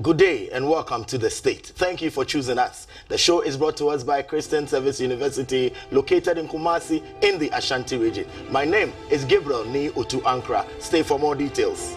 Good day and welcome to The State. Thank you for choosing us. The show is brought to us by Christian Service University, located in Kumasi in the Ashanti region. My name is Gabriel 𝗟𝗓𝗡 Ankrah. Stay for more details.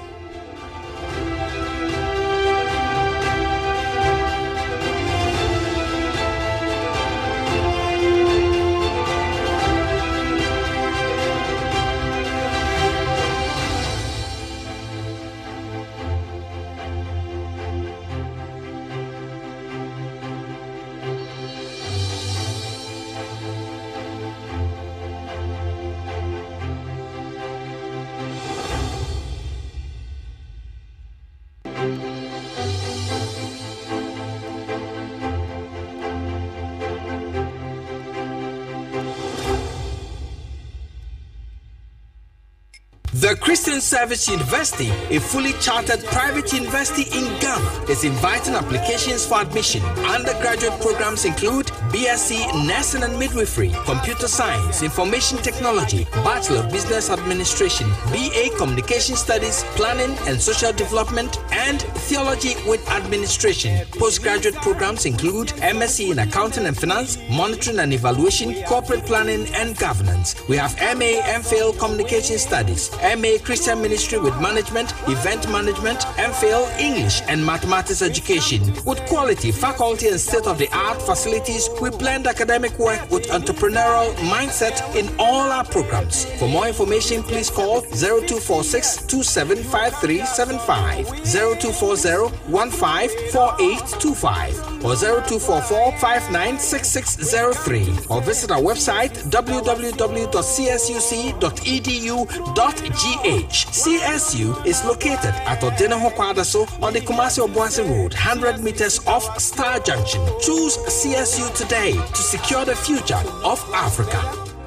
The Christian Service University, a fully chartered private university in Ghana, is inviting applications for admission. Undergraduate programs include BSc Nursing and Midwifery, Computer Science, Information Technology, Bachelor of Business Administration, BA Communication Studies, Planning and Social Development, and Theology with Administration. Postgraduate programs include MSc in Accounting and Finance, Monitoring and Evaluation, Corporate Planning and Governance. We have MA MPhil Communication Studies, MA Christian Ministry with Management, Event Management, MPhil English and Mathematics Education. With quality, faculty and state-of-the-art facilities, we blend academic work with entrepreneurial mindset in all our programs. For more information, please call 0246 275375, 0240 154825, or 0244 596603, or visit our website www.csuc.edu.gh. CSU is located at Odenaho Kwadaso on the Kumasi Obuasi Road, 100 meters off Star Junction. Choose CSU today to secure the future of Africa.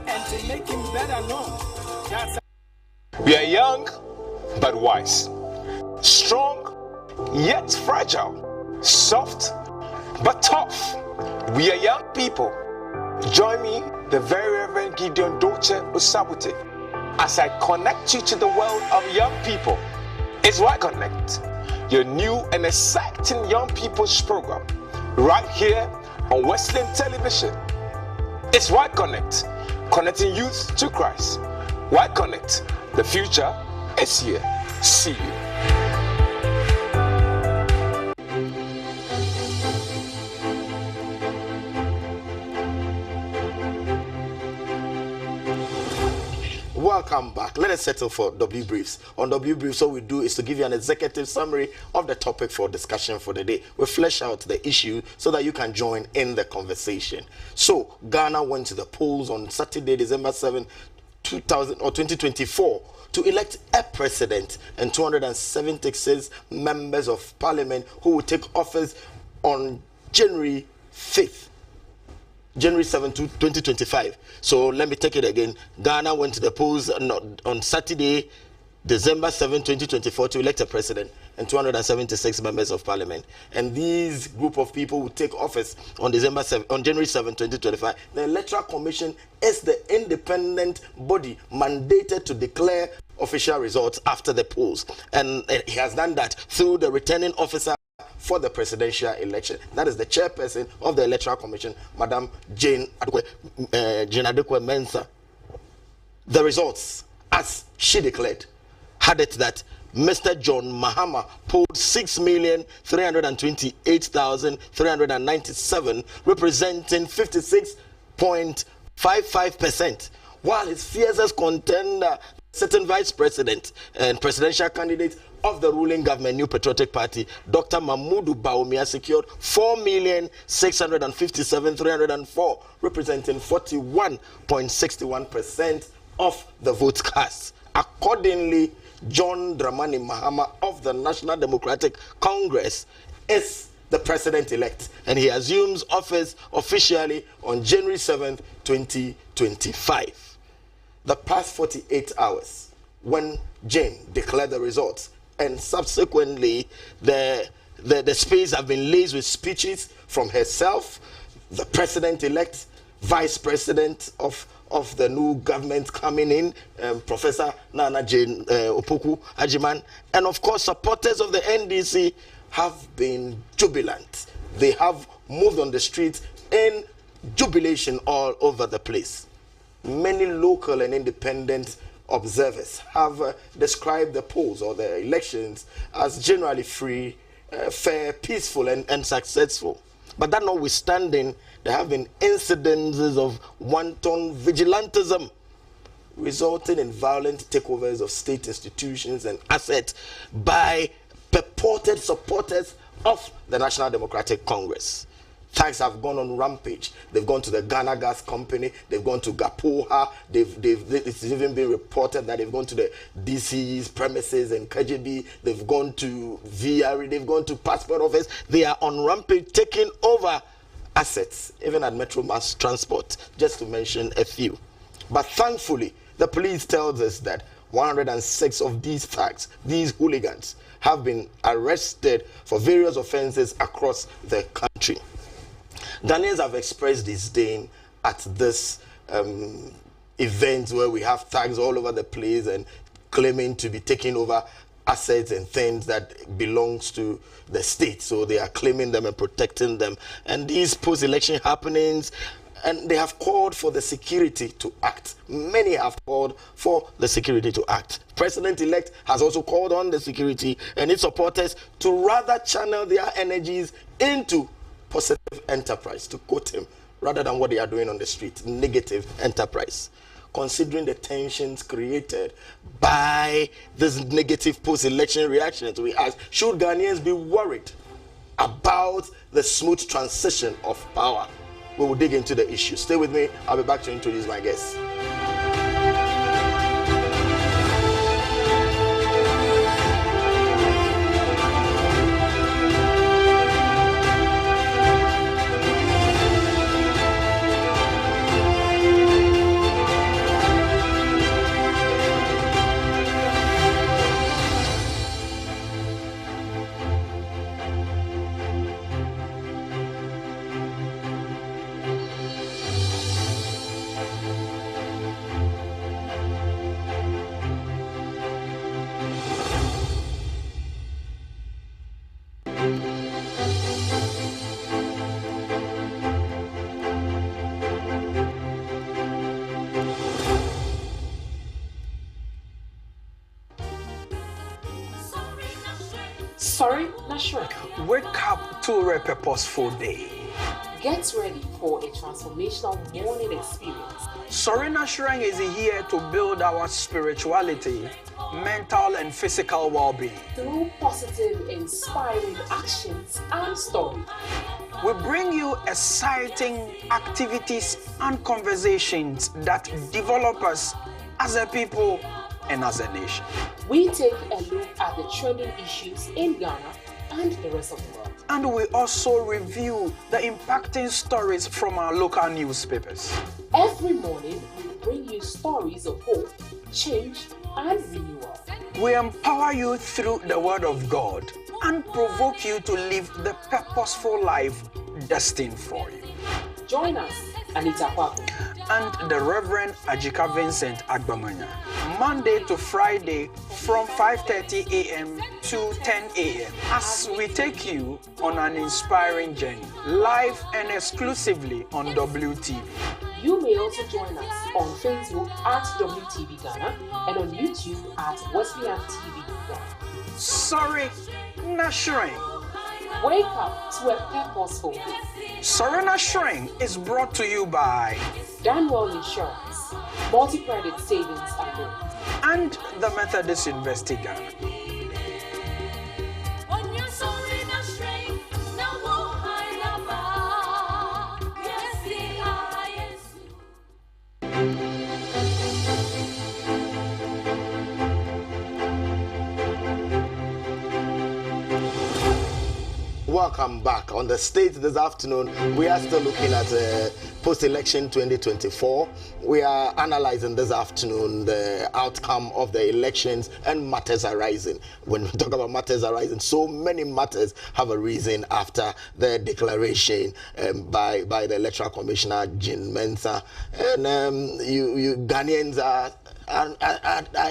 And to make him better known. We are young but wise, strong yet fragile, soft but tough. We are young people. Join me, the very Reverend Gideon Doche Osabute, as I connect you to the world of young people. It's Why Connect, your new and exciting young people's program, right here on Westland Television. It's Why Connect, connecting youth to Christ. Why Connect? The future is here. See you. Welcome back. Let us settle for W Briefs. On W Briefs, all we do is to give you an executive summary of the topic for discussion for the day. We flesh out the issue so that you can join in the conversation. So, Ghana went to the polls on Saturday, December 7, 2024, to elect a president and 276 members of parliament who will take office on January 5th. January 7, 2025. So let me take it again. Ghana went to the polls on Saturday, December 7, 2024 to elect a president and 276 members of parliament. And these group of people will take office on January 7, 2025. The Electoral Commission is the independent body mandated to declare official results after the polls. And he has done that through the returning officer for the presidential election. That is the chairperson of the Electoral Commission, Madam Jane Adekwe Mensah. The results, as she declared, had it that Mr. John Mahama polled 6,328,397, representing 56.55%, while his fiercest contender, certain vice president and presidential candidate of the ruling government, New Patriotic Party, Dr. Mahmoud Bawumia, secured 4,657,304, representing 41.61% of the votes cast. Accordingly, John Dramani Mahama of the National Democratic Congress is the president-elect, and he assumes office officially on January 7th, 2025. The past 48 hours, when Jane declared the results, and subsequently the space have been laced with speeches from herself, the president-elect, vice president of the new government coming in, Professor Nana Jane Opoku Ajiman, and of course supporters of the NDC have been jubilant. They have moved on the streets in jubilation all over the place. Many local and independent observers have described the polls or the elections as generally free, fair, peaceful, and successful. But that notwithstanding, there have been incidences of wanton vigilantism resulting in violent takeovers of state institutions and assets by purported supporters of the National Democratic Congress. Thugs have gone on rampage. They've gone to the Ghana Gas Company. They've gone to Gapoha. It's even been reported that they've gone to the DC's premises in KGB. They've gone to VRE. They've gone to Passport Office. They are on rampage, taking over assets, even at Metro Mass Transport, just to mention a few. But thankfully, the police tells us that 106 of these thugs, these hooligans, have been arrested for various offenses across the country. Ghanaians have expressed disdain at this event where we have thugs all over the place and claiming to be taking over assets and things that belongs to the state. So they are claiming them and protecting them. And these post-election happenings, and they have called for the security to act. Many have called for the security to act. President-elect has also called on the security and its supporters to rather channel their energies into positive enterprise, to quote him, rather than what they are doing on the street, negative enterprise. Considering the tensions created by this negative post-election reactions, we ask, should Ghanaians be worried about the smooth transition of power? We will dig into the issue. Stay with me. I'll be back to introduce my guests. Sorry, not sure. Wake up to a purposeful day. Get ready for a transformational morning experience. Sorina Shrine is here to build our spirituality, mental and physical well-being. Through positive, inspiring actions and stories. We bring you exciting activities and conversations that develop us as a people and as a nation. We take a look at the trending issues in Ghana and the rest of the world. And we also review the impacting stories from our local newspapers. Every morning, we bring you stories of hope, change, and renewal. We empower you through the Word of God and provoke you to live the purposeful life destined for you. Join us, Anita Kwaku and the Reverend Ajika Vincent Agbamanya, Monday to Friday from 5:30 a.m. to 10 a.m. as we take you on an inspiring journey, live and exclusively on WTV. You may also join us on Facebook at WTV Ghana and on YouTube at Wesleyan TV Ghana. Sorry, not Shrine. Wake up to a purposeful day. Sorina Shrine is brought to you by Danwell Insurance, Multi-Credit Savings and Loans, and the Methodist University Ghana. Welcome back. On the stage this afternoon, we are still looking at post-election 2024. We are analyzing this afternoon the outcome of the elections and matters arising. When we talk about matters arising, so many matters have arisen after the declaration by the Electoral Commissioner, Jean Mensah. And you Ghanaians are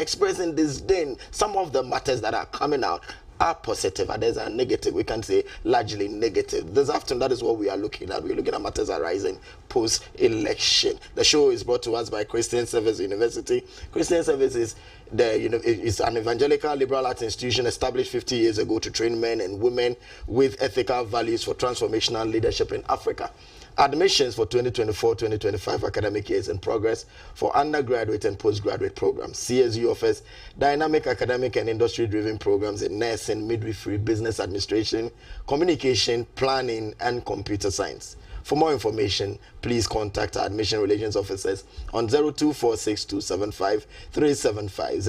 expressing disdain. Some of the matters that are coming out are positive, others are negative. We can say largely negative. This afternoon, that is what we are looking at. We're looking at matters arising post-election. The show is brought to us by Christian Service University. Christian Service is it's an evangelical liberal arts institution established 50 years ago to train men and women with ethical values for transformational leadership in Africa. Admissions for 2024-2025 academic year is in progress for undergraduate and postgraduate programs. CSU offers dynamic academic and industry-driven programs in nursing, midwifery, business administration, communication, planning, and computer science. For more information, please contact our admission relations officers on 0246275375,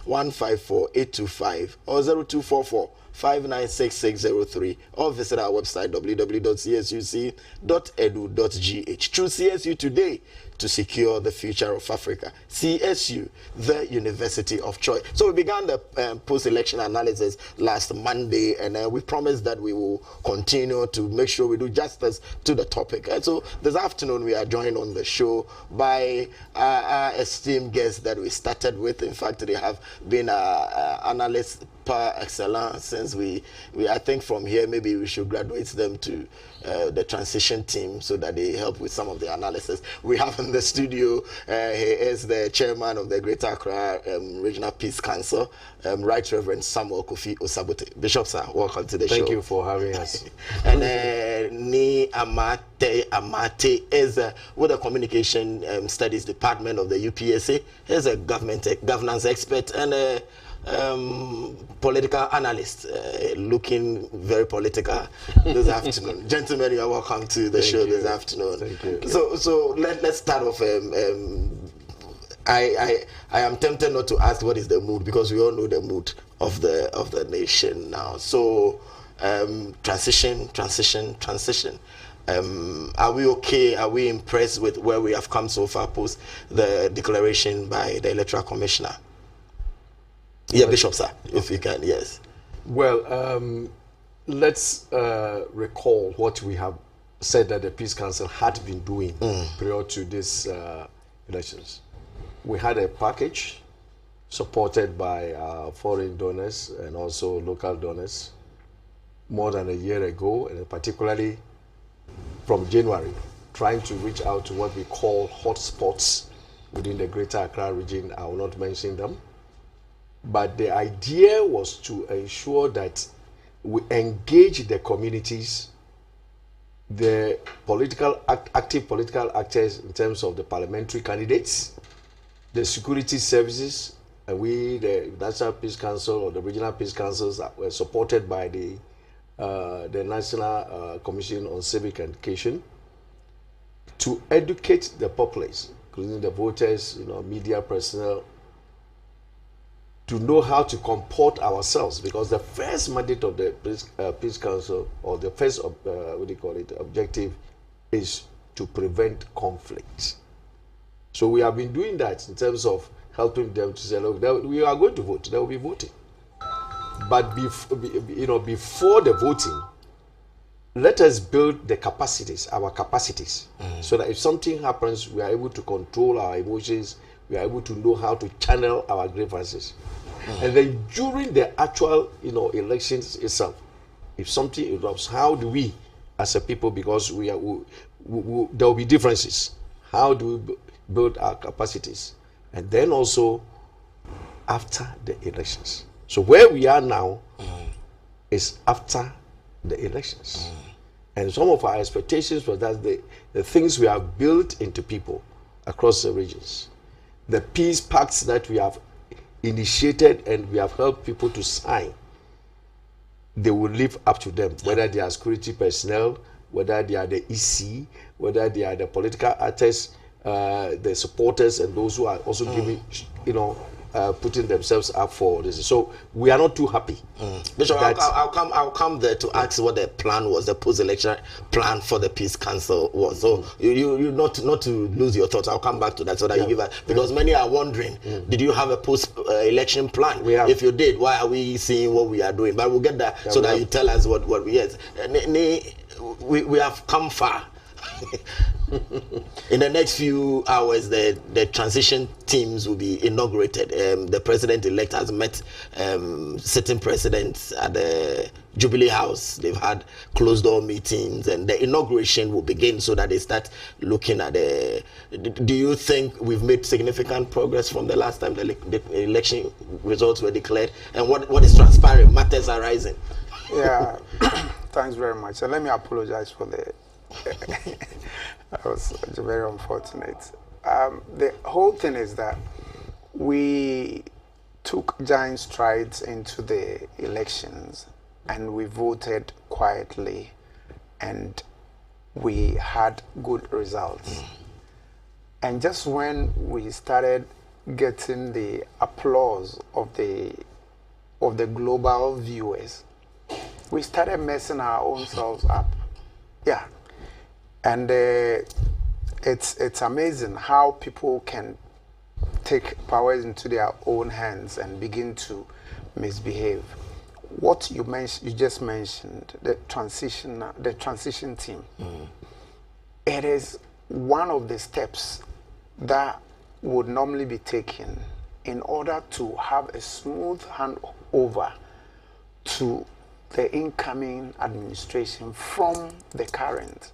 0240154825, or 0244596603, or visit our website www.csuc.edu.gh. Through CSU today to secure the future of Africa. CSU, the university of choice. So we began the post-election analysis last Monday, and we promised that we will continue to make sure we do justice to the topic. And so this afternoon we are joined on the show by our esteemed guests that we started with. In fact, they have been analysts par excellence since we I think from here maybe we should graduate them to the transition team so that they help with some of the analysis. We have in the studio, he is the chairman of the Greater Accra Regional Peace Council, Right Reverend Samuel Kofi Osabote. Bishop, sir, welcome to the show. Thank you for having us. And Ni Amate is with the Communication Studies Department of the UPSA. He's a governance expert and political analyst, looking very political this afternoon. Gentlemen, you are welcome to the show this afternoon. Thank you. So let's start off. I am tempted not to ask what is the mood, because we all know the mood of the nation now. So transition. Are we okay? Are we impressed with where we have come so far post the declaration by the Electoral Commissioner? Yeah, Bishop, sir, if you can, yes. Well, let's recall what we have said that the Peace Council had been doing prior to these elections. We had a package supported by foreign donors and also local donors more than a year ago, and particularly from January, trying to reach out to what we call hotspots within the Greater Accra region. I will not mention them. But the idea was to ensure that we engage the communities, the active political actors in terms of the parliamentary candidates, the security services, and we, the National Peace Council or the Regional Peace Councils, were supported by the National Commission on Civic Education, to educate the populace, including the voters, media personnel, to know how to comport ourselves, because the first mandate of the Peace Council, or the first objective, is to prevent conflict. So we have been doing that in terms of helping them to say, look, we are going to vote, they will be voting. But before the voting, let us build the capacities, our capacities, so that if something happens, we are able to control our emotions, we are able to know how to channel our grievances. And then during the actual, elections itself, if something erupts, how do we, as a people, because there will be differences, how do we build our capacities? And then also after the elections. So where we are now is after the elections. And some of our expectations were that the things we have built into people across the regions, the peace pacts that we have initiated and we have helped people to sign, they will live up to them, whether they are security personnel, whether they are the EC, whether they are the political actors, the supporters, and those who are also giving, putting themselves up for this. So we are not too happy. Bishop, I'll come there to ask what the plan was, the post-election plan for the Peace Council was. So you not to lose your thoughts. I'll come back to that so that you give us, because many are wondering, did you have a post-election plan? We have. If you did, why are we seeing what we are doing? But we'll get that so that you tell us what we have. We have come far. In the next few hours, the transition teams will be inaugurated. The president-elect has met sitting presidents at the Jubilee House. They've had closed-door meetings, and the inauguration will begin so that they start looking at the... Do you think we've made significant progress from the last time the election results were declared? And what is transpiring? Matters are rising. Yeah, thanks very much. And let me apologize for the... That was very unfortunate. The whole thing is that we took giant strides into the elections and we voted quietly and we had good results. And just when we started getting the applause of the global viewers, we started messing our own selves up. Yeah. And it's amazing how people can take powers into their own hands and begin to misbehave. What you just mentioned, the transition team, it is one of the steps that would normally be taken in order to have a smooth handover to the incoming administration from the current.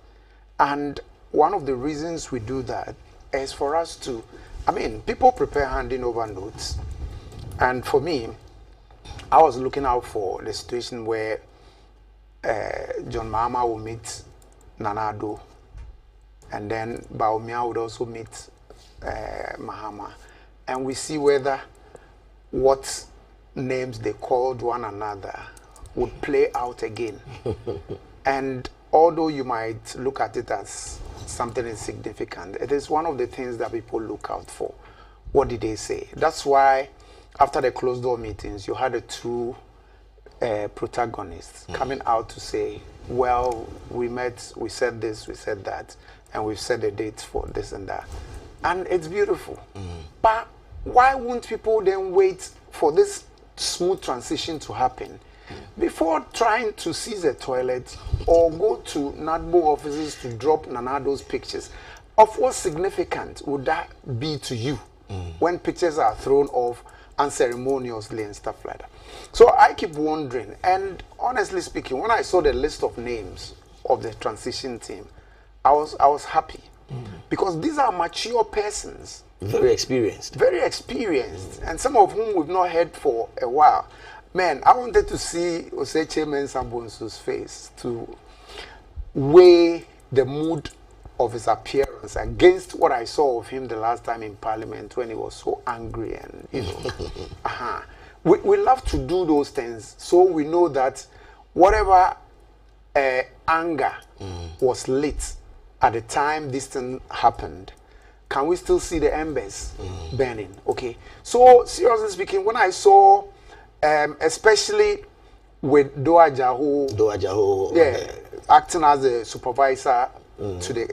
And one of the reasons we do that is for us to, I mean, people prepare handing over notes. And for me, I was looking out for the situation where John Mahama will meet Nana Addo, and then Bawumia would also meet Mahama. And we see whether what names they called one another would play out again. And although you might look at it as something insignificant, it is one of the things that people look out for. What did they say? That's why after the closed door meetings, you had the two protagonists coming out to say, well, we met, we said this, we said that, and we've set the dates for this and that. And it's beautiful. But why won't people then wait for this smooth transition to happen before trying to seize a toilet or go to NADBO offices to drop Nanado's pictures? Of what significance would that be to you when pictures are thrown off unceremoniously and stuff like that? So I keep wondering, and honestly speaking, when I saw the list of names of the transition team, I was happy because these are mature persons. Very experienced. Very experienced, and some of whom we've not heard for a while. Man, I wanted to see Chairman Sambonsu's face to weigh the mood of his appearance against what I saw of him the last time in Parliament when he was so angry and, you know. We love to do those things so we know that whatever anger was lit at the time this thing happened, can we still see the embers burning? Okay. So, seriously speaking, when I saw especially with Doa Jaho, yeah, acting as a supervisor to the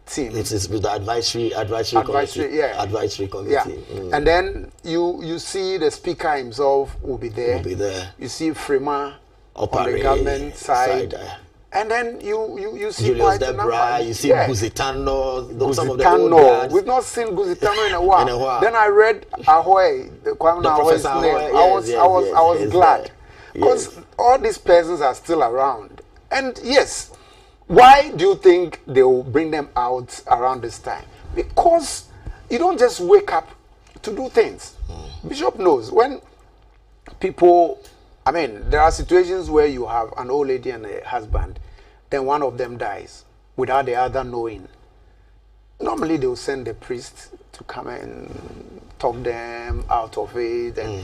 team. It is with the advisory committee. Yeah. Advisory committee. Yeah. And then you see the speaker himself will be there. You see Frema on the government side. And then you see Julius Debra, you see Guzitano, some of the old guards. We've not seen Guzitano in a while. Then I read Ahoy, Kwame Ahoy's name. I was glad. Because all these persons are still around. And yes, why do you think they will bring them out around this time? Because you don't just wake up to do things. Bishop knows when people, I mean, there are situations where you have an old lady and a husband, then one of them dies without the other knowing. Normally they will send the priest to come and talk them out of it. And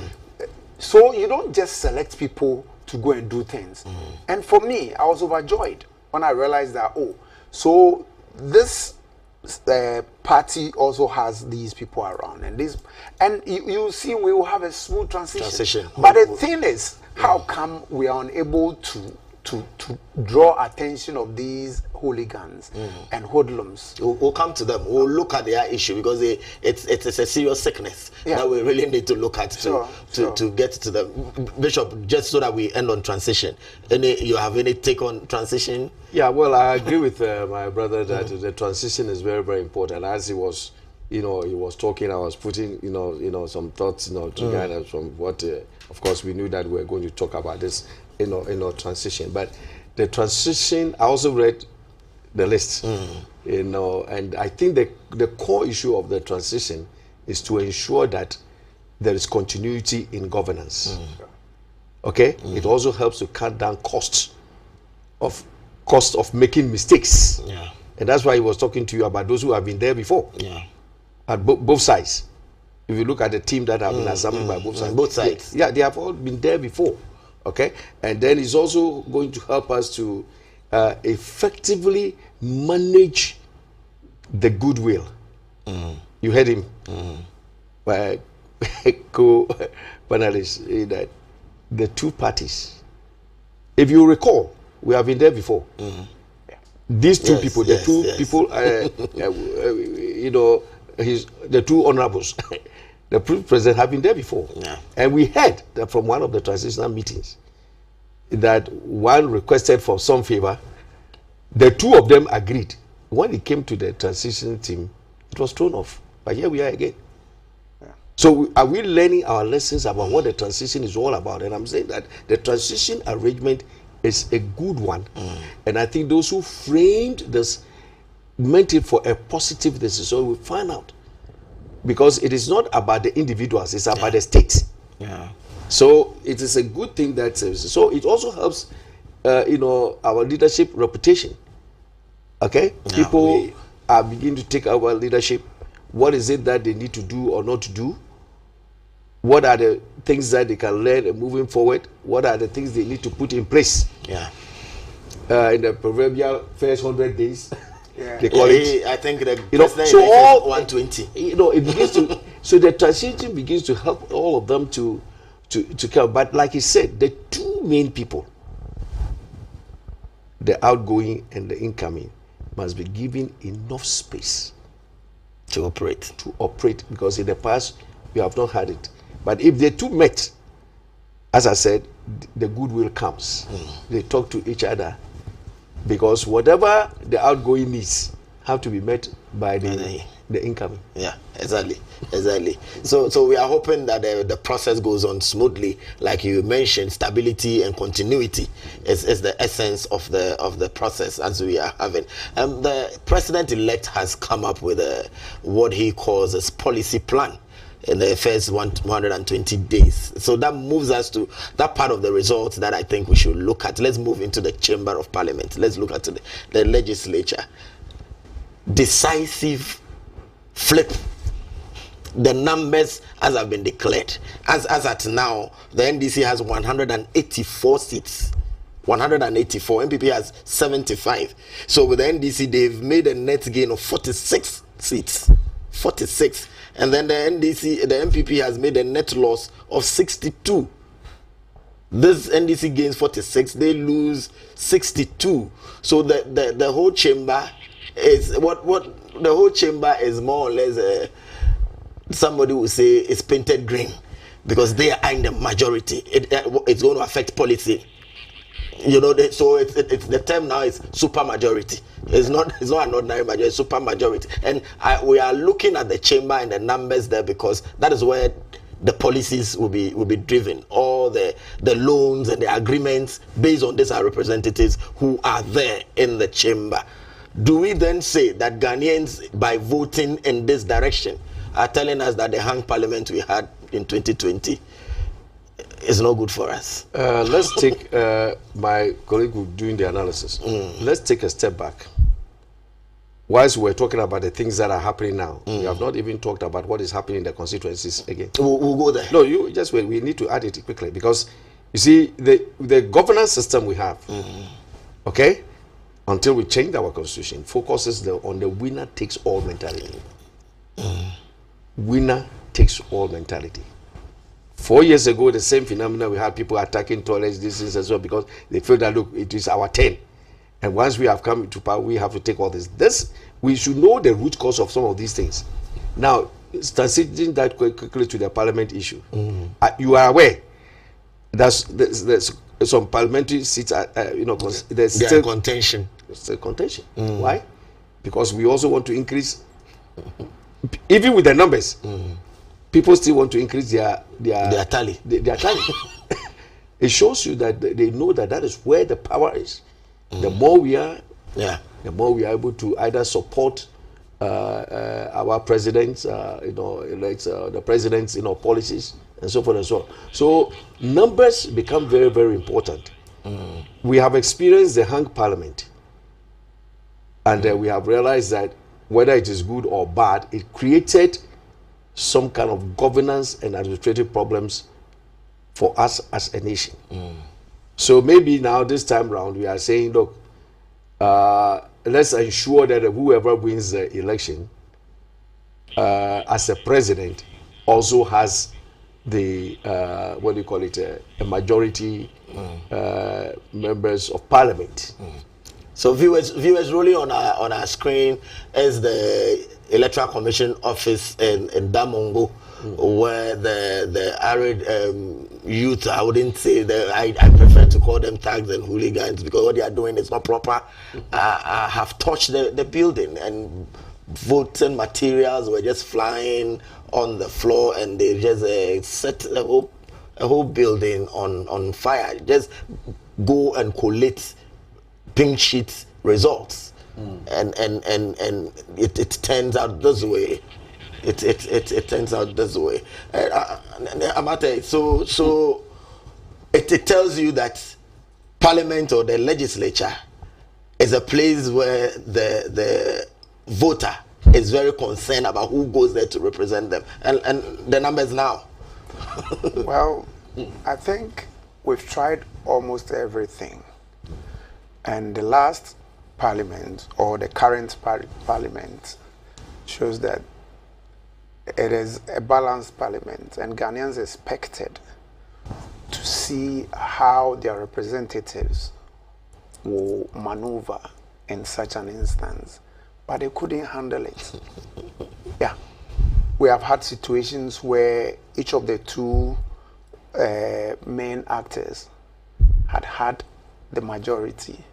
so you don't just select people to go and do things. And for me, I was overjoyed when I realized that, oh, so this party also has these people around, and this, and you see we will have a smooth transition. But the thing is, how come we are unable to to draw attention of these hooligans and hoodlums. We'll come to them. We'll look at their issue because it's a serious sickness that we really need to look at to get to them. Bishop, just so that we end on transition. You have any take on transition? Yeah, well, I agree with my brother that the transition is very, very important. As he was, he was talking, I was putting, some thoughts, together from what, of course, we knew that we were going to talk about this, transition. But the transition, I also read the list, and I think the core issue of the transition is to ensure that there is continuity in governance. Okay? It also helps to cut down cost of making mistakes. Yeah. And that's why he was talking to you about those who have been there before. Yeah. At both sides. If you look at the team that have been assembled by both sides. Both sides. Yeah, they have all been there before. Okay? And then it's also going to help us to effectively manage the goodwill. You heard him. My co-panelists, that the two parties, if you recall, we have been there before. These two people, the people, the two honorables, the president have been there before. Yeah. And we heard that from one of the transitional meetings that one requested for some favor. The two of them agreed. When it came to the transition team, it was thrown off. But here we are again. So are we learning our lessons about what the transition is all about? And I'm saying that the transition arrangement is a good one. And I think those who framed this meant it for a positive decision. So we find out. Because it is not about the individuals, it's about the state. Yeah. So it is a good thing that so it also helps our leadership reputation. Okay? Yeah, People are beginning to take our leadership. What is it that they need to do or not to do? What are the things that they can learn moving forward? What are the things they need to put in place? Yeah. In the proverbial first 100 days, they call it. I think the president so all 120. It begins to. So the transition begins to help all of them to come. But like he said, the two main people, the outgoing and the incoming, must be given enough space to operate. Because in the past we have not had it. But if the two met, as I said, the goodwill comes. They talk to each other, because whatever the outgoing needs have to be met by the incoming. Yeah, exactly. So we are hoping that the process goes on smoothly. Like you mentioned, stability and continuity is the essence of the process as we are having. The president-elect has come up with what he calls a policy plan in the first 120 days. So that moves us to that part of the results that I think we should look at. Let's move into the Chamber of Parliament. Let's look at the legislature. Decisive flip. The numbers as have been declared. As at now, the NDC has 184 seats. 184. MPP has 75. So with the NDC, they've made a net gain of 46 seats. 46. And then the MPP has made a net loss of 62. This NDC gains 46, they lose 62. So the whole chamber is the whole chamber is more or less somebody would say it's painted green, because they are in the majority. It's going to affect policy. So it's the term now is super majority. It's not an ordinary majority, it's super majority. And we are looking at the chamber and the numbers there, because that is where the policies will be driven. All the loans and the agreements based on this are representatives who are there in the chamber. Do we then say that Ghanaians, by voting in this direction, are telling us that the hung parliament we had in 2020 is not good for us? Let's take my colleague who's doing the analysis. Let's take a step back. Whilst we're talking about the things that are happening now, we have not even talked about what is happening in the constituencies again. We'll go there. No, you just wait. We need to add it quickly, because you see the governance system we have, okay, until we change our constitution, focuses on the winner takes all mentality. Winner takes all mentality. 4 years ago, the same phenomenon, we had people attacking toilets, this is as well, because they feel that, look, it is our turn. And once we have come to power, we have to take all this. We should know the root cause of some of these things. Now, transitioning that quickly to the parliament issue. You are aware there's some parliamentary seats, there's still contention. Still contention. Why? Because we also want to increase, even with the numbers, people still want to increase their tally. Their tally. It shows you that they know that is where the power is. The more we are, the more we are able to either support our presidents, elect the president's, policies, and so forth and so on. So numbers become very, very important. We have experienced the hung parliament, and we have realized that whether it is good or bad, it created some kind of governance and administrative problems for us as a nation. So maybe now this time round we are saying, look, let's ensure that whoever wins the election as a president also has the a majority members of parliament. So viewers rolling on our screen is the Electoral Commission office in Damongo, where the arid youth, I wouldn't say I prefer to call them thugs and hooligans, because what they are doing is not proper. Have touched the building, and voting materials were just flying on the floor, and they just set a whole building on fire. Just go and collect pink sheet results, and it turns out this way. It turns out this way. Amate, so it tells you that Parliament or the legislature is a place where the voter is very concerned about who goes there to represent them, and the numbers now. Well, I think we've tried almost everything, and the last parliament or the current parliament shows that it is a balanced parliament, and Ghanaians expected to see how their representatives will maneuver in such an instance, but they couldn't handle it. Yeah, we have had situations where each of the two main actors had the majority,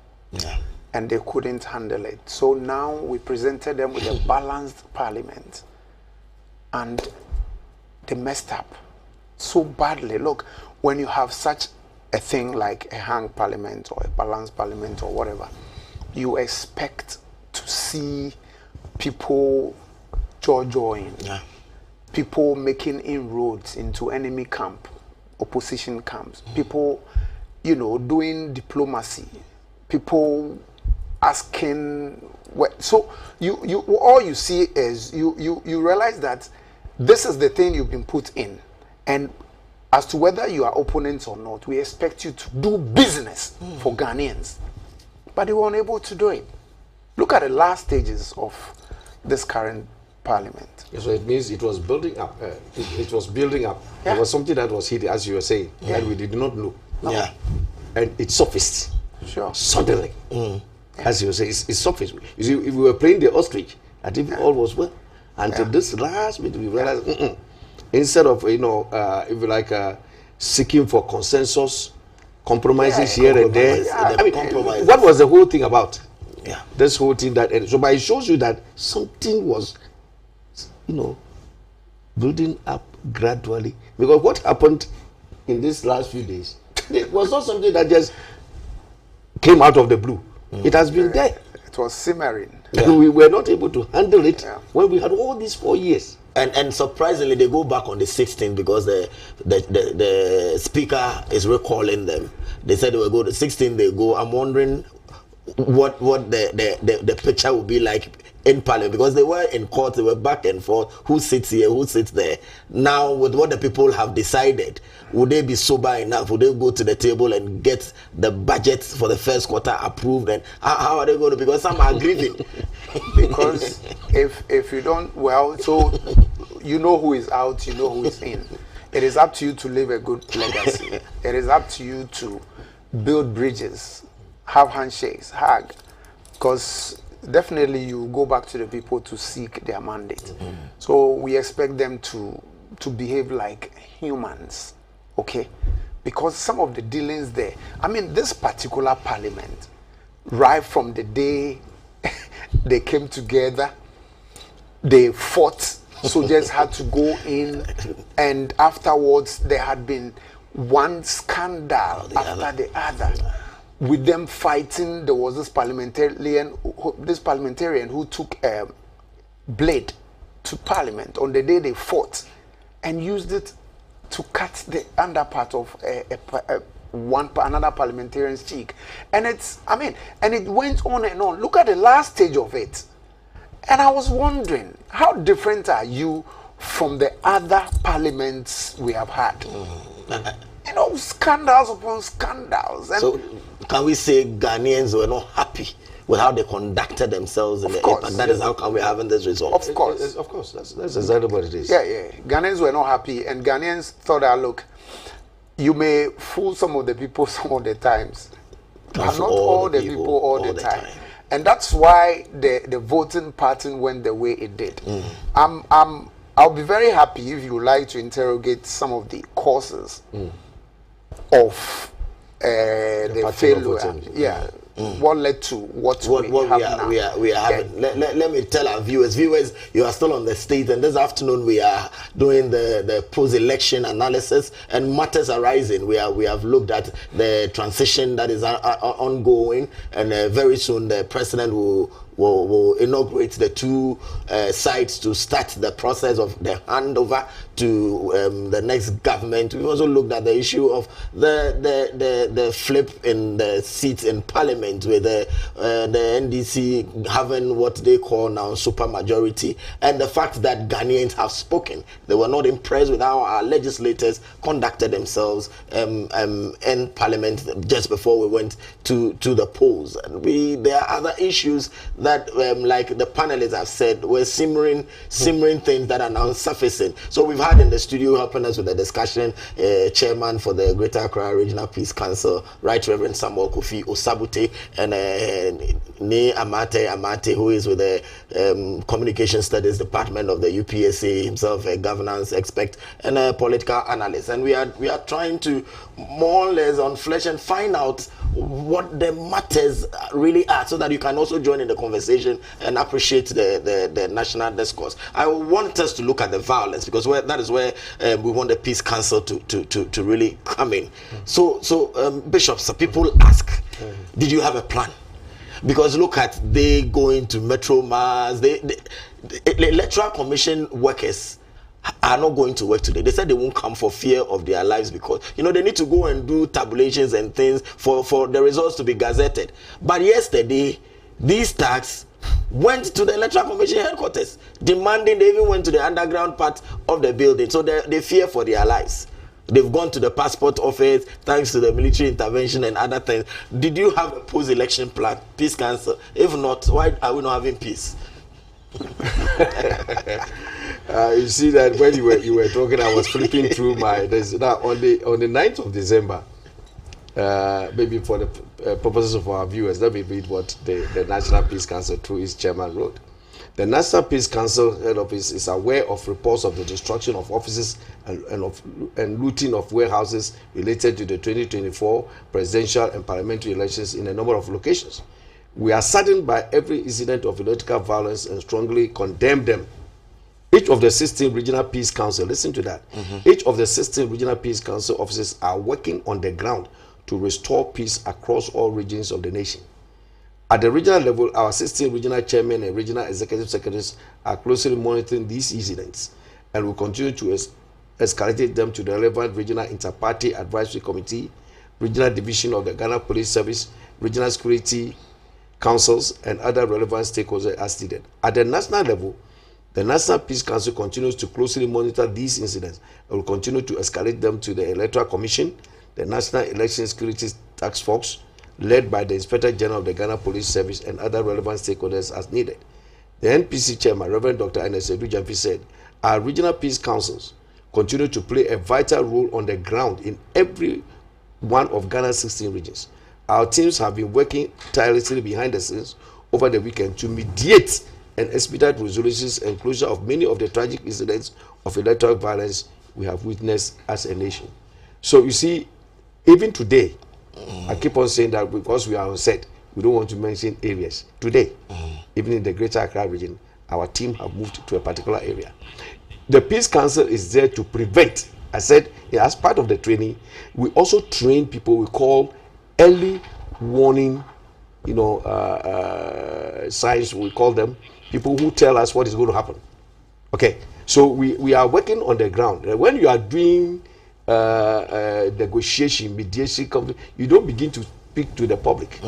and they couldn't handle it. So now we presented them with a balanced parliament, and they messed up so badly. Look, when you have such a thing like a hung parliament or a balanced parliament or whatever, you expect to see people join, people making inroads into enemy camp, opposition camps, people, doing diplomacy, people asking. So you all you see is you realize that this is the thing you've been put in, and as to whether you are opponents or not, we expect you to do business for Ghanaians, but they were unable to do it. Look at the last stages of this current parliament. So it means it was building up. It was building up. Yeah. It was something that was hidden, as you were saying, and we did not know. Yeah, and it surfaced. Sure. Suddenly, as you say, it surfaced. You see, if we were playing the ostrich, and if all was well, until this last minute, we realized, instead of if you like seeking for consensus, compromises here and there. What was the whole thing about? Yeah, this whole thing that ended. So, but it shows you that something was, building up gradually. Because what happened in these last few days, it was not something that just came out of the blue. It has been there. It was simmering. Yeah. We were not able to handle it when we had all these 4 years. And surprisingly, they go back on the 16th because the speaker is recalling them. They said they will go to 16th. They go. I'm wondering what the picture will be like in Parliament, because they were in court, they were back and forth, who sits here, who sits there. Now, with what the people have decided, would they be sober enough? Would they go to the table and get the budget for the first quarter approved? And how are they going to? Because some are grieving. Because if you don't, so you know who is out, you know who is in. It is up to you to leave a good legacy. It is up to you to build bridges, have handshakes, hug, because definitely you go back to the people to seek their mandate. So we expect them to behave like humans, okay? Because some of the dealings there, I mean, this particular parliament, right from the day they came together, they fought, soldiers had to go in, and afterwards there had been one scandal after the other. With them fighting, there was this parliamentarian who took a blade to parliament on the day they fought and used it to cut the underpart of another parliamentarian's cheek. And it went on and on. Look at the last stage of it. And I was wondering, how different are you from the other parliaments we have had? You know, scandals upon scandals. And so, can we say Ghanaians were not happy with how they conducted themselves in the APAC? That is how come we're having this result. Of course. Of course. That's exactly what it is. Yeah. Ghanaians were not happy, and Ghanaians thought that, look, you may fool some of the people some of the times, but not all the people all the time. And that's why the voting pattern went the way it did. I'll be very happy if you like to interrogate some of the causes of the failure. What led to what we are having. Let me tell our viewers, you are still on the stage, and this afternoon we are doing the post-election analysis and matters arising. We have looked at the transition that is ongoing, and very soon the president will inaugurate the two sides to start the process of the handover to the next government. We also looked at the issue of the flip in the seats in parliament, with the NDC having what they call now supermajority, and the fact that Ghanaians have spoken. They were not impressed with how our legislators conducted themselves in parliament just before we went to the polls. And there are other issues that, like the panelists have said, were simmering things that are now surfacing. So we've had in the studio helping us with the discussion, chairman for the Greater Accra Regional Peace Council, Right Reverend Samuel Kofi Osabute, and Ne Amate, who is with the Communication Studies Department of the UPSA, himself a governance expert and a political analyst. And we are trying to more or less on flesh and find out what the matters really are, so that you can also join in the conversation and appreciate the national discourse. I want us to look at the violence, because that is where we want the Peace Council to really come in. So bishops, people ask, did you have a plan? Because look at, they going to Metro Mars, the Electoral Commission workers are not going to work today. They said they won't come for fear of their lives, because they need to go and do tabulations and things for the results to be gazetted. But yesterday, these tags went to the Electoral Commission headquarters, demanding. They even went to the underground part of the building. So they fear for their lives. They've gone to the passport office thanks to the military intervention and other things. Did you have a post-election plan, Peace Council? If not, why are we not having peace? You see that when you were talking, I was flipping through on the 9th of December. Maybe for the purposes of our viewers, let me read what the National Peace Council through its chairman wrote. The National Peace Council head office is aware of reports of the destruction of offices and looting of warehouses related to the 2024 presidential and parliamentary elections in a number of locations. We are saddened by every incident of political violence and strongly condemn them. Each of the 16 regional peace council, listen to that, each of the 16 regional peace council offices are working on the ground to restore peace across all regions of the nation. At the regional level, our 16 regional chairmen and regional executive secretaries are closely monitoring these incidents and will continue to escalate them to the relevant regional inter-party advisory committee, regional division of the Ghana Police Service, regional security councils, and other relevant stakeholders as needed. At the national level, the National Peace Council continues to closely monitor these incidents and will continue to escalate them to the Electoral Commission, the National Election Security Task Force, led by the Inspector General of the Ghana Police Service, and other relevant stakeholders as needed. The NPC Chairman, Reverend Dr. Ernest Edu Jamfi, said, our regional peace councils continue to play a vital role on the ground in every one of Ghana's 16 regions. Our teams have been working tirelessly behind the scenes over the weekend to mediate and expedite resolutions and closure of many of the tragic incidents of electoral violence we have witnessed as a nation. So you see, even today, I keep on saying that because we are on set, we don't want to mention areas. Today, even in the Greater Accra region, our team have moved to a particular area. The Peace Council is there to prevent. I said, as part of the training, we also train people we call early warning, signs, we call them, people who tell us what is going to happen. Okay, so we are working on the ground. When you are doing negotiation, mediation, you don't begin to speak to the public.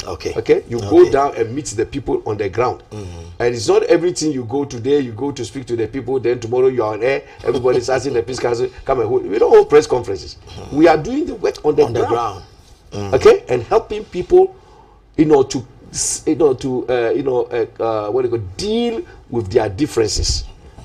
Okay, you go down and meet the people on the ground. And it's not everything you go today, you go to speak to the people, then tomorrow you are on air, everybody's asking the Peace Council, come and hold. We don't hold press conferences. We are doing the work on the ground. Okay, and helping people, to deal with their differences.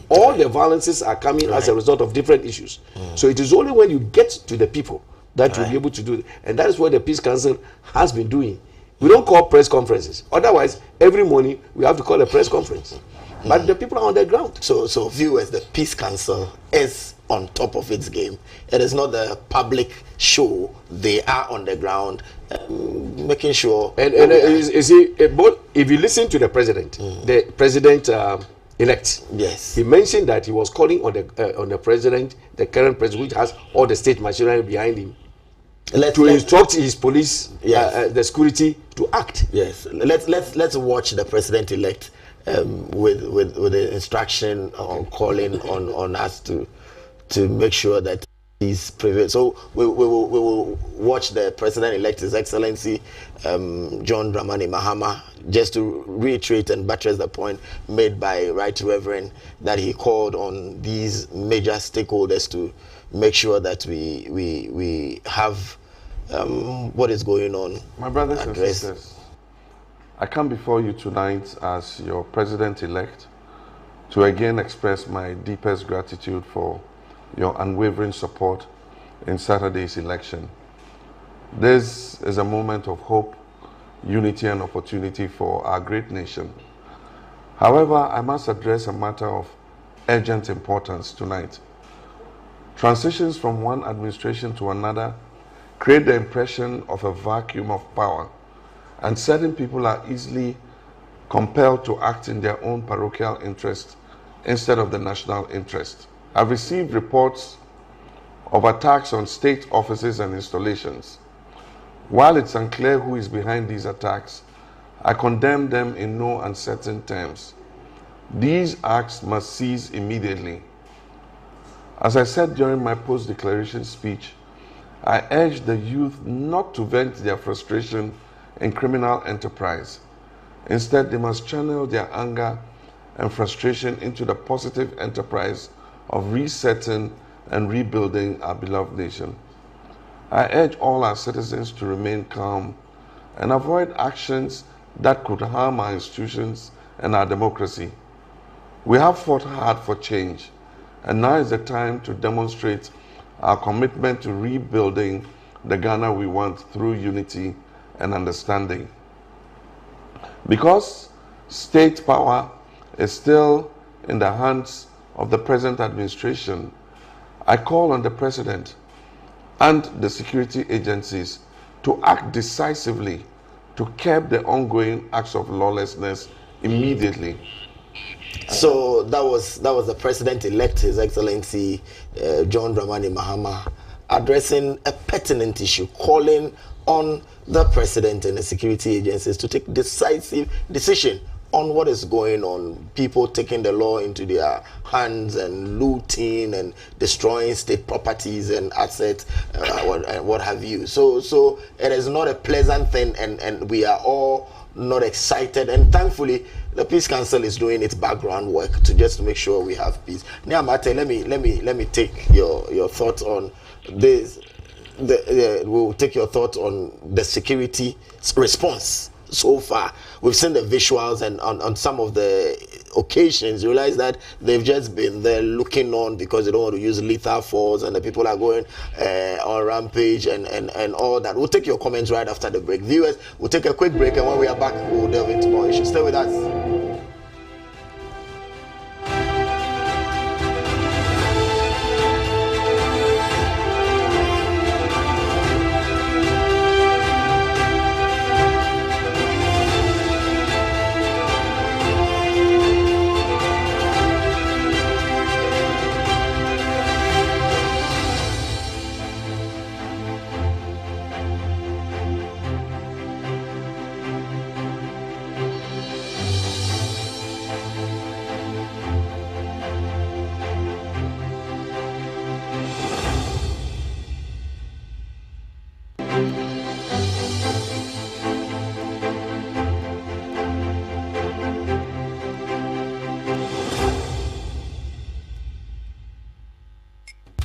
All the violences are coming as a result of different issues. So it is only when you get to the people that you'll be able to do it. And that is what the Peace Council has been doing. We don't call press conferences. Otherwise, every morning we have to call a press conference. But the people are on the ground. So viewers, the Peace Council is on top of its game. It is not a public show. They are on the ground, making sure. And both, if you listen to the president, the president elect, yes, he mentioned that he was calling on the president, the current president, which has all the state machinery behind him, to instruct his police, the security, to act. Yes, let's watch the president elect with the instruction on calling on us to make sure that he's prevailed. So we will watch the president-elect, His Excellency John Dramani Mahama, just to reiterate and buttress the point made by Right Reverend that he called on these major stakeholders to make sure that we have what is going on. My brothers and sisters, I come before you tonight as your president-elect to again express my deepest gratitude for your unwavering support in Saturday's election. This is a moment of hope, unity, and opportunity for our great nation. However, I must address a matter of urgent importance tonight. Transitions from one administration to another create the impression of a vacuum of power, and certain people are easily compelled to act in their own parochial interest instead of the national interest. I've received reports of attacks on state offices and installations. While it's unclear who is behind these attacks, I condemn them in no uncertain terms. These acts must cease immediately. As I said during my post-declaration speech, I urge the youth not to vent their frustration in criminal enterprise. Instead, they must channel their anger and frustration into the positive enterprise of resetting and rebuilding our beloved nation. I urge all our citizens to remain calm and avoid actions that could harm our institutions and our democracy. We have fought hard for change, and now is the time to demonstrate our commitment to rebuilding the Ghana we want through unity and understanding. Because state power is still in the hands of the present administration, I call on the President and the security agencies to act decisively to curb the ongoing acts of lawlessness immediately. So that was the president-elect, His Excellency John Dramani Mahama, addressing a pertinent issue, calling on the president and the security agencies to take decisive decision on what is going on. People taking the law into their hands and looting and destroying state properties and assets, what have you. So it is not a pleasant thing, and we are all not excited. And thankfully, the Peace Council is doing its background work to just make sure we have peace. Nyamate, let me take your thoughts on this. We'll take your thoughts on the security response so far. We've seen the visuals, and on some of the occasions, you realize that they've just been there looking on because they don't want to use lethal force, and the people are going on rampage and all that. We'll take your comments right after the break. Viewers, we'll take a quick break, and when we are back, we'll delve into more issues. Stay with us.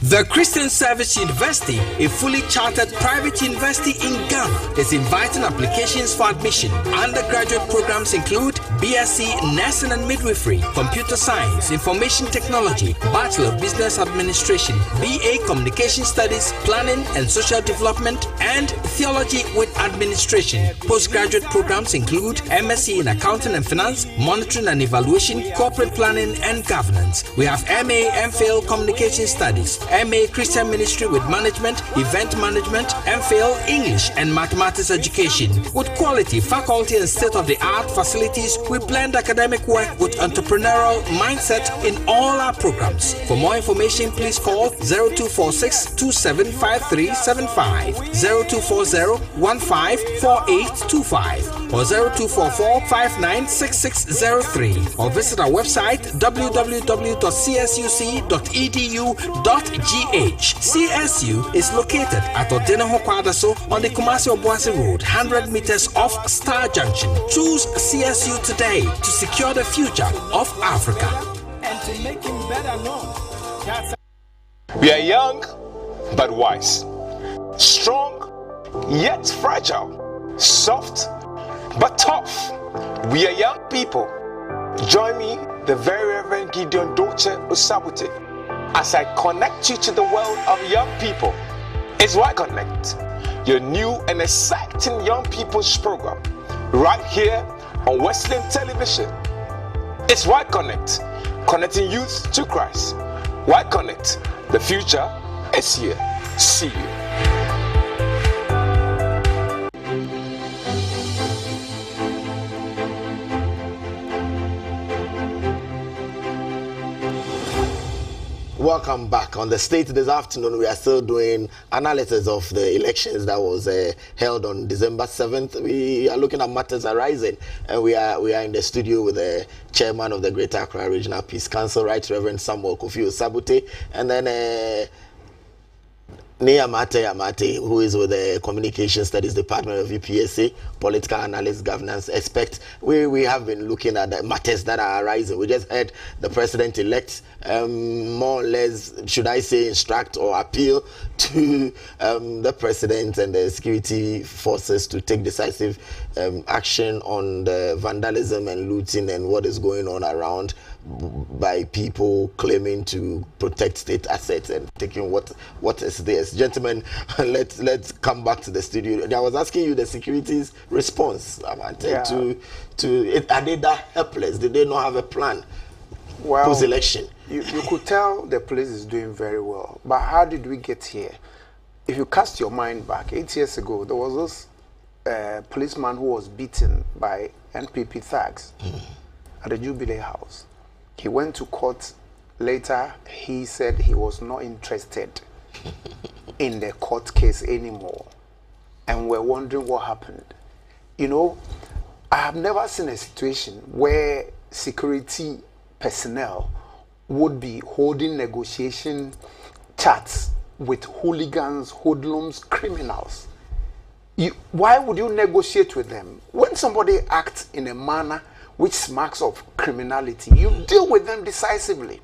The Christian Service University, a fully chartered private university in Ghana, is inviting applications for admission. Undergraduate programs include BSc Nursing and Midwifery, Computer Science, Information Technology, Bachelor of Business Administration, BA Communication Studies, Planning and Social Development, and Theology with Administration. Postgraduate programs include MSc in Accounting and Finance, Monitoring and Evaluation, Corporate Planning and Governance. We have MA MPhil Communication Studies, MA Christian Ministry with Management, Event Management, MPhil English and Mathematics Education. With quality, faculty and state-of-the-art facilities, we blend academic work with entrepreneurial mindset in all our programs. For more information, please call 0246 275375, 0240 154825, or 0244 596603, or visit our website www.csuc.edu.gh. CSU is located at Odeneho Kwadaso on the Kumasi Obuasi Road, 100 meters off Star Junction. Choose CSU today to secure the future of Africa. And to make him better known. We are young but wise, strong yet fragile, soft but tough. We are young people. Join me, the very Reverend Gideon 𝗟𝗜𝗓𝗘, as I connect you to the world of young people. It's Why Connect, your new and exciting young people's program, right here on Wesleyan Television. It's Why Connect, connecting youth to Christ. Why Connect? The future is here. See you. Welcome back. On the state this afternoon, we are still doing analysis of the elections that was held on December 7th. We are looking at matters arising, and we are in the studio with the chairman of the Greater Ankrah Regional Peace Council, Right Reverend Samuel Kofi Osabutte, and then 𝗟𝗜𝗩𝗘, who is with the Communication Studies Department of UPSA, political analyst, governance expert. We have been looking at the matters that are arising. We just heard the president-elect more or less, should I say, instruct or appeal to the president and the security forces to take decisive action on the vandalism and looting and what is going on around by people claiming to protect state assets and taking what is theirs. Gentlemen, let's come back to the studio. I was asking you the security's response to it. Are they that helpless? Did they not have a plan post-election? You could tell the police is doing very well, but how did we get here? If you cast your mind back 8 years ago, there was this policeman who was beaten by NPP thugs at the Jubilee House. He went to court. Later, he said he was not interested in the court case anymore. And we're wondering what happened. You know, I have never seen a situation where security personnel would be holding negotiation chats with hooligans, hoodlums, criminals. Why would you negotiate with them? When somebody acts in a manner which smacks of criminality, you deal with them decisively.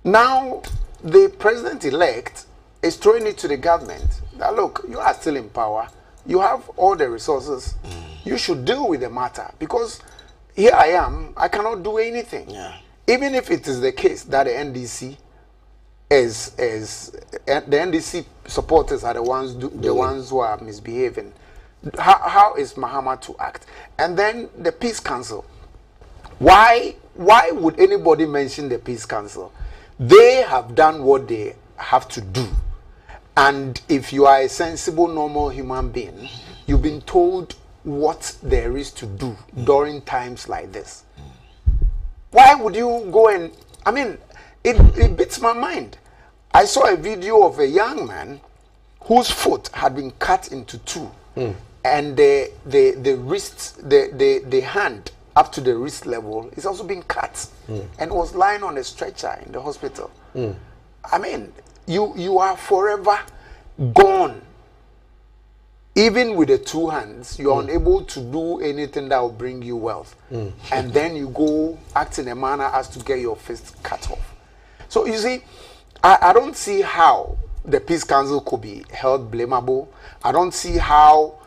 Now, the president-elect is throwing it to the government that, look, you are still in power. You have all the resources. you should deal with the matter, because here I am, I cannot do anything. Yeah. Even if it is the case that the NDC the NDC supporters are the ones who are misbehaving, how is Mahama to act? And then the Peace Council. Why would anybody mention the Peace Council? They have done what they have to do. And if you are a sensible, normal human being, you've been told what there is to do during times like this. Why would you go and... I mean, it beats my mind. I saw a video of a young man whose foot had been cut into two. And the wrist, the hand up to the wrist level is also being cut. And was lying on a stretcher in the hospital. I mean, you are forever gone. Even with the two hands, you're unable to do anything that will bring you wealth. And then you go act in a manner as to get your fist cut off. So you see, I don't see how the Peace Council could be held blamable. I don't see how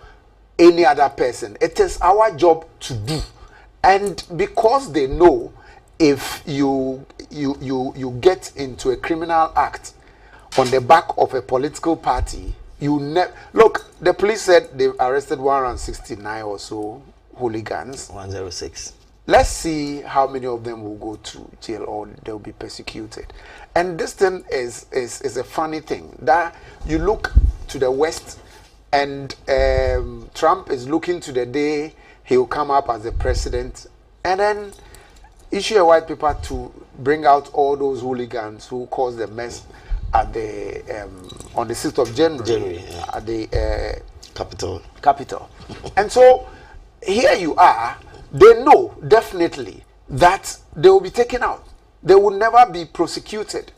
any other person. It is our job to do. And because they know if you get into a criminal act on the back of a political party, you never look. The police said they arrested 169 or so hooligans. 106. Let's see how many of them will go to jail or they'll be persecuted. And this thing is a funny thing that you look to the West, and Trump is looking to the day he'll come up as the president, and then issue a white paper to bring out all those hooligans who caused the mess at the on the 6th of January, at the Capitol. And so here you are. They know definitely that they will be taken out. They will never be prosecuted,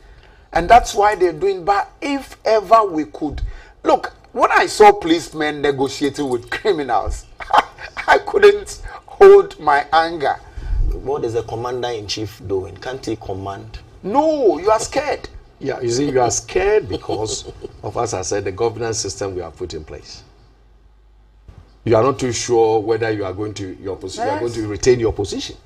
and that's why they're doing. But if ever we could look, when I saw policemen negotiating with criminals, I couldn't hold my anger. What is the commander-in-chief doing? Can't he command? No, you are scared. Yeah, you see, you are scared because of, as I said, the governance system we have put in place. You are not too sure whether you are going to your position. You are going to retain your position.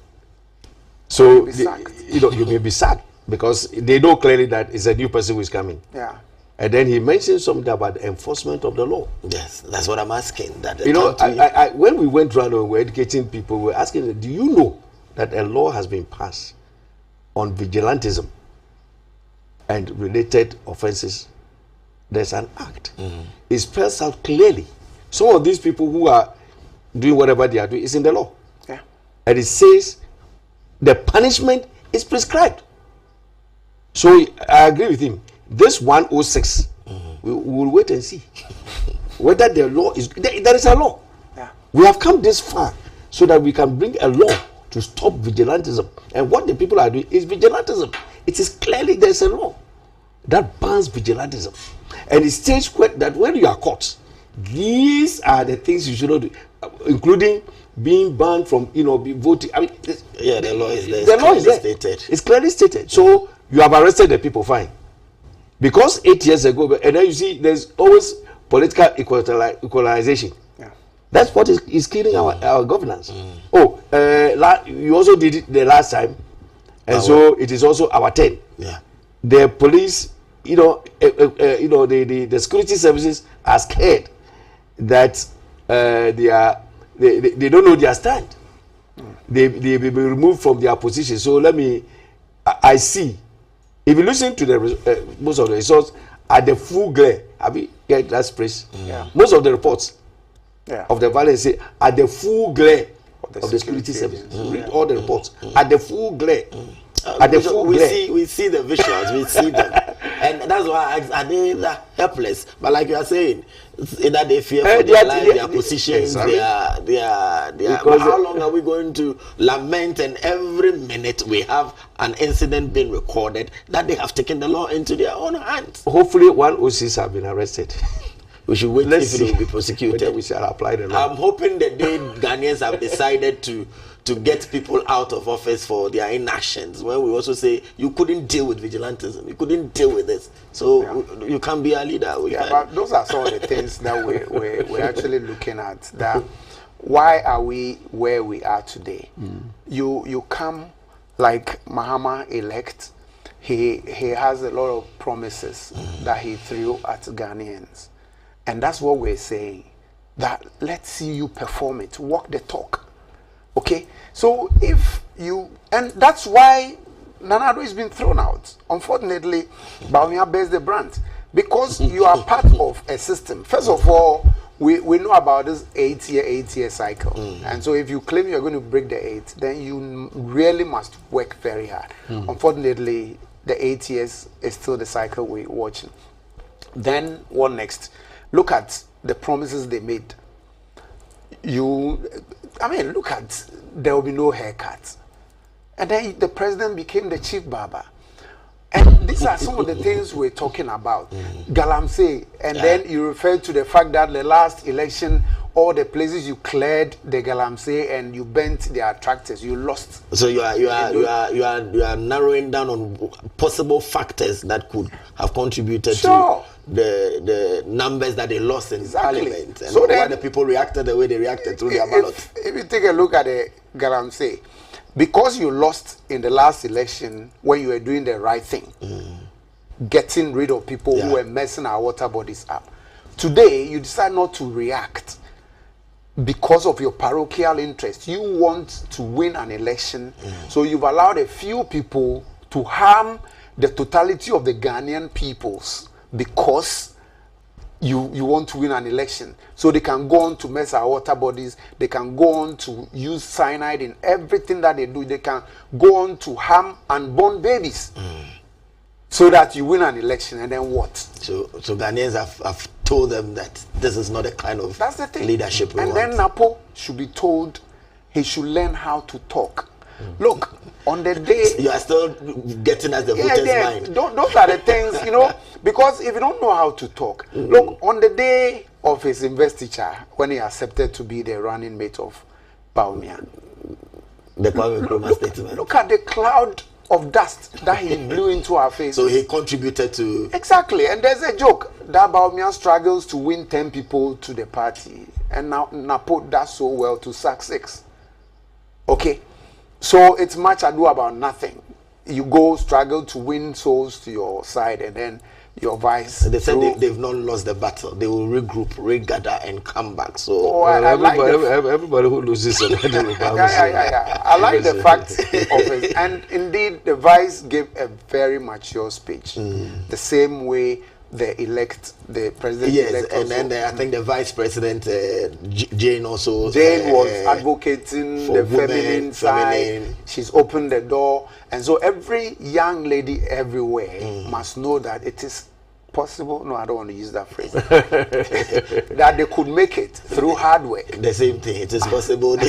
So you may be sacked because they know clearly that it's a new person who is coming. Yeah. And then he mentioned something about the enforcement of the law. Yes, that's what I'm asking. That when we went around and we were educating people, we were asking them, do you know that a law has been passed on vigilantism and related offenses? There's an act. It spells out clearly. Some of these people who are doing whatever they are doing is in the law. Yeah. And it says the punishment is prescribed. So I agree with him. This 106, we will wait and see whether the law is... There is a law. Yeah. We have come this far so that we can bring a law to stop vigilantism. And what the people are doing is vigilantism. It is clearly there's a law that bans vigilantism. And it states that when you are caught, these are the things you should not do, including being banned from, voting. I mean, the law is there. The law is there. Stated. It's clearly stated. So you have arrested the people, fine. Because 8 years ago, and then you see, there's always political equalization. Yeah. That's what is killing our governance. You also did it the last time, and so it is also our turn. Yeah. The police, the security services are scared that they don't know their stand. They will be removed from their position. So I see. If you listen to the most of the results are the full glare. Have you get that phrase? Yeah. Most of the reports of the violence are the full glare of the security services. Read all the reports at the full glare. We see the visuals, we see them, and that's why I ask, are they helpless? But like you are saying, it's either they fear for their life, their positions, but how long are we going to lament? And every minute we have an incident being recorded that they have taken the law into their own hands. Hopefully, 106 have been arrested. We should wait if it will be prosecuted. We shall apply the law. I'm hoping the day Ghanaians have decided to get people out of office for their inactions, when we also say you couldn't deal with vigilantism, you couldn't deal with this, so you can't be a leader. But those are some of the things that we're actually looking at. That why are we where we are today? You come like Mahama elect. He has a lot of promises that he threw at Ghanaians, and that's what we're saying. That let's see you perform it, walk the talk. Okay, so if you, and that's why Nana Addo has been thrown out. Unfortunately, Bawumia bears the brunt because you are part of a system. First of all, we know about this 8-year cycle, and so if you claim you're going to break the 8, then you really must work very hard. Unfortunately, the 8 years is still the cycle we're watching. Then what next? Look at the promises they made. Look at, there will be no haircuts. And then the president became the chief barber. And these are some of the things we're talking about. Galamsey. And then you refer to the fact that the last election, all the places you cleared the Galamsey and you bent their tractors, you lost. So you are narrowing down on possible factors that could have contributed to the numbers that they lost in Parliament, and so why the people reacted the way they reacted through their ballot. If you take a look at the Galamsey, because you lost in the last election when you were doing the right thing, getting rid of people who were messing our water bodies up. Today, you decide not to react because of your parochial interest. You want to win an election, so you've allowed a few people to harm the totality of the Ghanaian peoples because you want to win an election. So they can go on to mess our water bodies. They can go on to use cyanide in everything that they do. They can go on to harm unborn babies. So that you win an election, and then what? So Ghanaians have told them that this is not the kind of leadership we want. And then Napo should be told he should learn how to talk. Look, on the day... You are still getting at the voters' mind. Those are the things, because if you don't know how to talk, look, on the day of his investiture, when he accepted to be the running mate of Bawumia, the Kwame Nkrumah statement. Look at the cloud of dust that he blew into our faces. So he contributed to... Exactly, and there's a joke that Bawumia struggles to win 10 people to the party, and now Napo does so well to sack 6. Okay? So it's much ado about nothing. You go struggle to win souls to your side, and then your vice. They said they've not lost the battle. They will regroup, regather, and come back. So everybody who loses, I like the fact of it. And indeed, the vice gave a very mature speech. The same way the president. Yes, and then I think the vice president Jane also. Jane was advocating the feminine side. She's opened the door, and so every young lady everywhere must know that it is possible. No, I don't want to use that phrase. That they could make it through hard work. The same thing. It is possible. It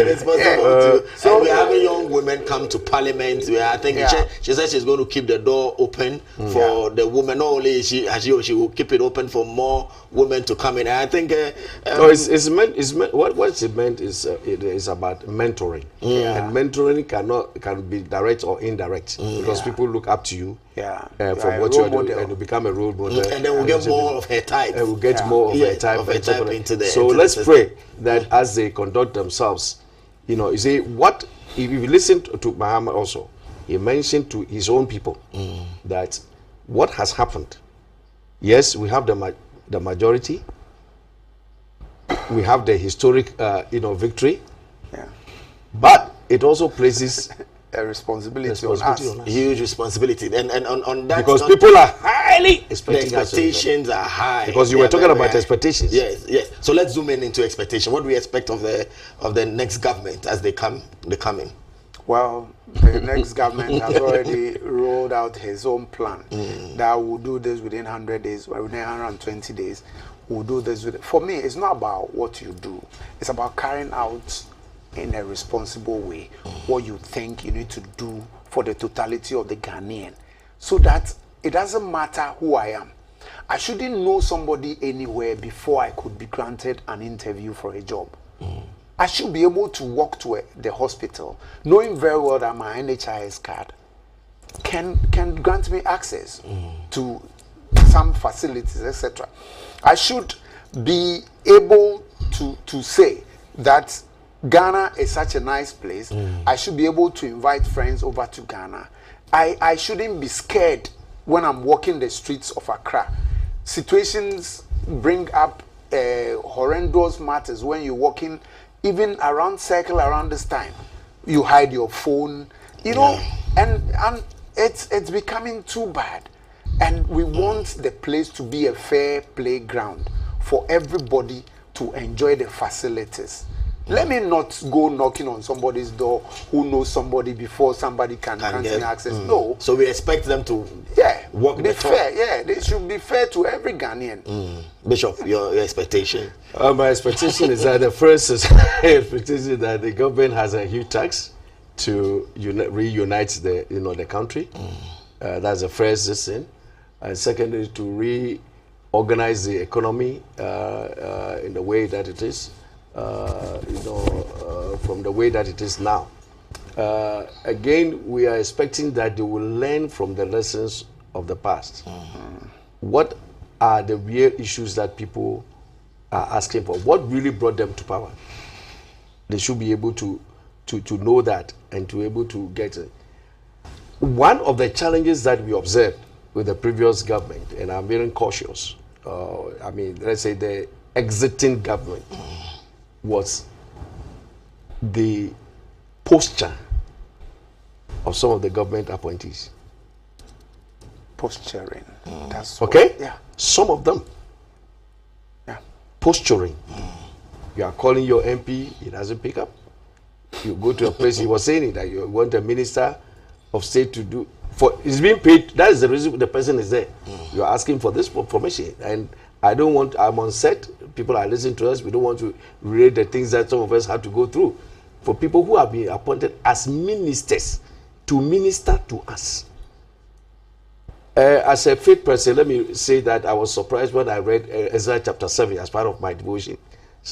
is possible to. So we're having young women come to Parliament. Where I think she said she's going to keep the door open for the women. Not only she will keep it open for more women to come in. And I think it's meant. What it meant is it is about mentoring, and mentoring can be direct or indirect because people look up to you. From what you're doing, and you become a role model, and then we'll get more of her type. And we'll get more of her type, into the. So let's pray that as they conduct themselves, you see what if you listen to Mahama also, he mentioned to his own people that what has happened. Yes, we have the majority. We have the historic, victory. But it also places a responsibility on us. Huge responsibility. And on that, because people are highly expecting. The expectations are high. Because you were talking about expectations. Yes. So let's zoom into expectation. What do we expect of the next government as they come in? Well, the next government has already rolled out his own plan that will do this within 100 days, or within 120 days. We'll do this for me, it's not about what you do. It's about carrying out in a responsible way what you think you need to do for the totality of the Ghanaian, so that it doesn't matter who I am. I shouldn't know somebody anywhere before I could be granted an interview for a job. I should be able to walk to the hospital knowing very well that my NHIS card can grant me access to some facilities, etc. I should be able to say that Ghana is such a nice place. I should be able to invite friends over to Ghana. I shouldn't be scared when I'm walking the streets of Accra. Situations bring up horrendous matters when you're walking, even around circle around this time. You hide your phone, you know, and it's becoming too bad. And we want the place to be a fair playground for everybody to enjoy the facilities. Let me not go knocking on somebody's door who knows somebody before somebody can grant me access. No. So we expect them to walk be the fair. Yeah, they should be fair to every Ghanaian. Bishop, your expectation? My expectation is that the first expectation is that the government has a huge tax to reunite the country. That's the first thing. And secondly, to reorganize the economy in the way that it is. From the way that it is now. Again, we are expecting that they will learn from the lessons of the past. What are the real issues that people are asking for? What really brought them to power? They should be able to know that and to be able to get it. One of the challenges that we observed with the previous government, and I'm very cautious, let's say the exiting government, was the posture of some of the government appointees. Posturing. That's okay? Yeah. Some of them. Yeah. Posturing. You are calling your MP, he doesn't pick up. You go to a place, he was saying that you want a minister of state to do, he's being paid, that is the reason the person is there. You're asking for this information, and I'm on set, people are listening to us, we don't want to read the things that some of us have to go through. For people who have been appointed as ministers to minister to us. As a faith person, let me say that I was surprised when I read Ezra chapter 7 as part of my devotion.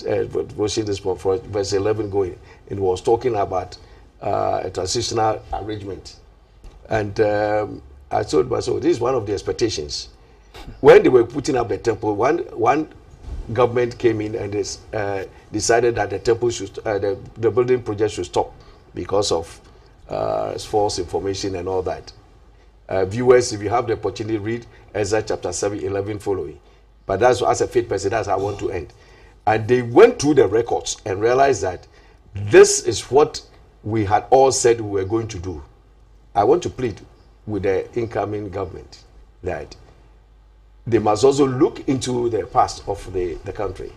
Devotion this month, for verse 11 going, and was talking about a transitional arrangement. And I told myself, this is one of the expectations. When they were putting up the temple, one government came in and decided that the temple should, the building project should stop because of false information and all that. Viewers, if you have the opportunity, read Ezra chapter 7, 11 following. But that's, as a faith person, that's how I want to end. And they went through the records and realized that this is what we had all said we were going to do. I want to plead with the incoming government that they must also look into the past of the country.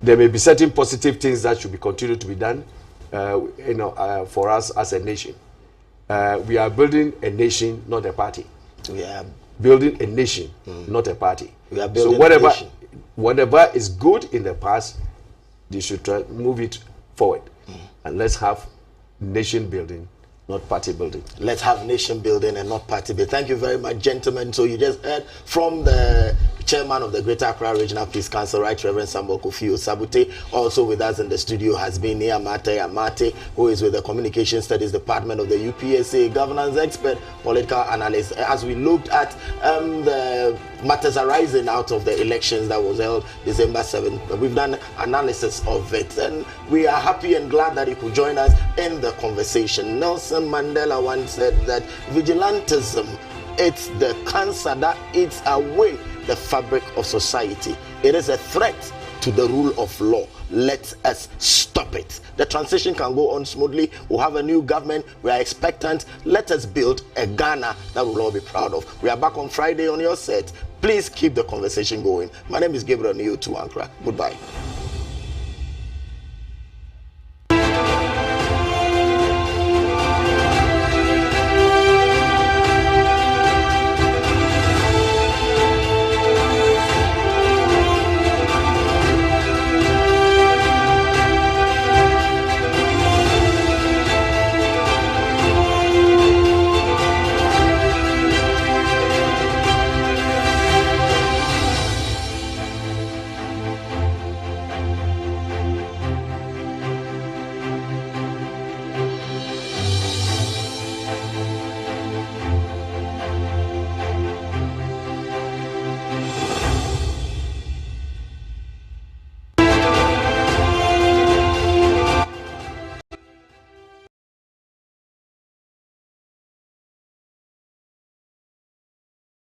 There may be certain positive things that should be continued to be done for us as a nation. We are building a nation, not a party. We are building a nation, not a party. We are building so a nation. Whatever is good in the past, they should try to move it forward. And let's have nation building, not party building. Let's have nation building and not party building. Thank you very much, gentlemen. So you just heard from the chairman of the Greater Accra Regional Peace Council, Right Reverend Samuel Kofi Sabute. Also with us in the studio has been Nia-Martha Amate, who is with the Communication Studies Department of the UPSA, governance expert, political analyst. As we looked at the matters arising out of the elections that was held December 7th, we've done analysis of it, and we are happy and glad that you could join us in the conversation. Nelson Mandela once said that vigilantism, it's the cancer that eats away the fabric of society. It is a threat to the rule of law. Let us stop it. The transition can go on smoothly. We'll have a new government. We are expectant. Let us build a Ghana that we'll all be proud of. We are back on Friday on your set. Please keep the conversation going. My name is Gabriel to Ankrah. Goodbye.